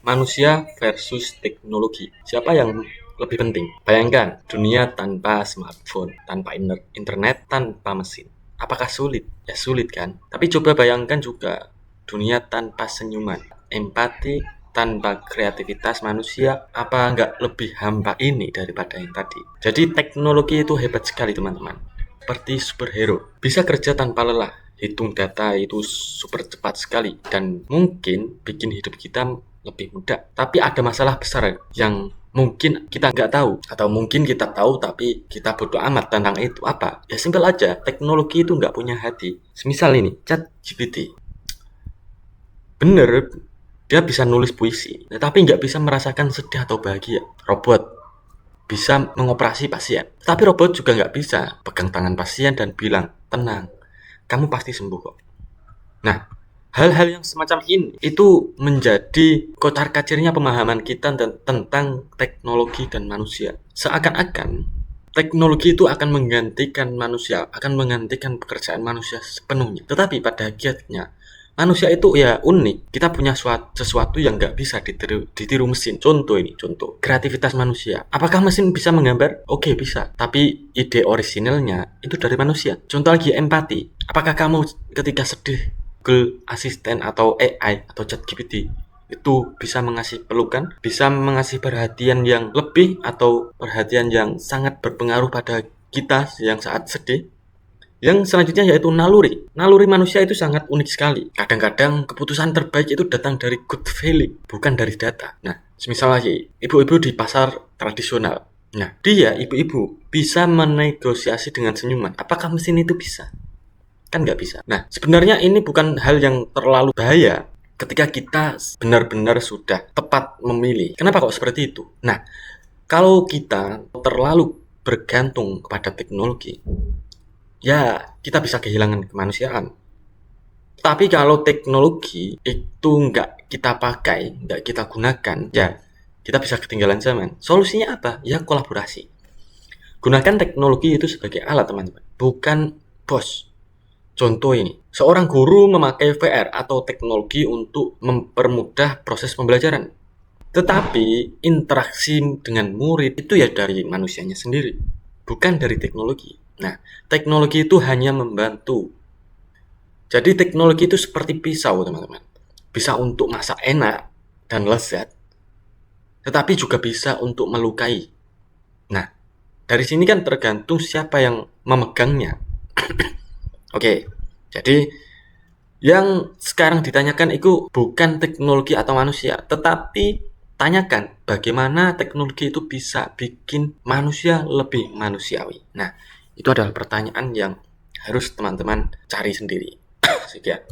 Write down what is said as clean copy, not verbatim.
Manusia versus teknologi. Siapa yang lebih penting? Bayangkan dunia tanpa smartphone, tanpa internet, tanpa mesin. Apakah sulit? Ya sulit kan? Tapi coba bayangkan juga dunia tanpa senyuman, empati, tanpa kreativitas manusia. Apa nggak lebih hampa ini daripada yang tadi? Jadi teknologi itu hebat sekali teman-teman. Seperti superhero. Bisa kerja tanpa lelah. Hitung data itu super cepat sekali. Dan mungkin bikin hidup kita lebih mudah. Tapi ada masalah besar yang mungkin kita nggak tahu. Atau mungkin kita tahu tapi kita bodoh amat tentang itu. Apa? Ya simpel aja. Teknologi itu nggak punya hati. Semisal ini, ChatGPT. Bener, dia bisa nulis puisi. Tapi nggak bisa merasakan sedih atau bahagia. Robot bisa mengoperasi pasien. Tapi robot juga nggak bisa pegang tangan pasien dan bilang, tenang, kamu pasti sembuh kok. Nah, hal-hal yang semacam ini itu menjadi kocar-kacirnya pemahaman kita tentang teknologi dan manusia. Seakan-akan teknologi itu akan menggantikan manusia, akan menggantikan pekerjaan manusia sepenuhnya. Tetapi pada hakikatnya manusia itu ya unik. Kita punya sesuatu yang nggak bisa ditiru mesin. Contoh ini, contoh kreativitas manusia. Apakah mesin bisa menggambar? Oke, bisa. Tapi ide orisinalnya itu dari manusia. Contoh lagi empati. Apakah kamu ketika sedih Google Assistant atau AI atau ChatGPT itu bisa mengasih pelukan, bisa mengasih perhatian yang lebih atau perhatian yang sangat berpengaruh pada kita yang saat sedih? Yang selanjutnya yaitu naluri. Naluri manusia itu sangat unik sekali. Kadang-kadang keputusan terbaik itu datang dari good feeling, bukan dari data. Nah, semisal lagi, ibu-ibu di pasar tradisional. Nah, dia, ibu-ibu, bisa menegosiasi dengan senyuman. Apakah mesin itu bisa? Kan nggak bisa. Nah, sebenarnya ini bukan hal yang terlalu bahaya ketika kita benar-benar sudah tepat memilih. Kenapa kok seperti itu? Nah, kalau kita terlalu bergantung kepada teknologi, ya kita bisa kehilangan kemanusiaan. Tapi kalau teknologi itu nggak kita pakai, nggak kita gunakan, ya kita bisa ketinggalan zaman. Solusinya apa? Ya kolaborasi. Gunakan teknologi itu sebagai alat teman-teman, bukan bos. Contoh ini, seorang guru memakai VR atau teknologi untuk mempermudah proses pembelajaran. Tetapi interaksi dengan murid itu ya dari manusianya sendiri, bukan dari teknologi. Nah, teknologi itu hanya membantu. Jadi teknologi itu seperti pisau, teman-teman. Bisa untuk masak enak dan lezat, tetapi juga bisa untuk melukai. Nah, dari sini kan tergantung siapa yang memegangnya. Oke, jadi yang sekarang ditanyakan itu bukan teknologi atau manusia, tetapi tanyakan bagaimana teknologi itu bisa bikin manusia lebih manusiawi. Nah, itu adalah pertanyaan yang harus teman-teman cari sendiri. Sekian.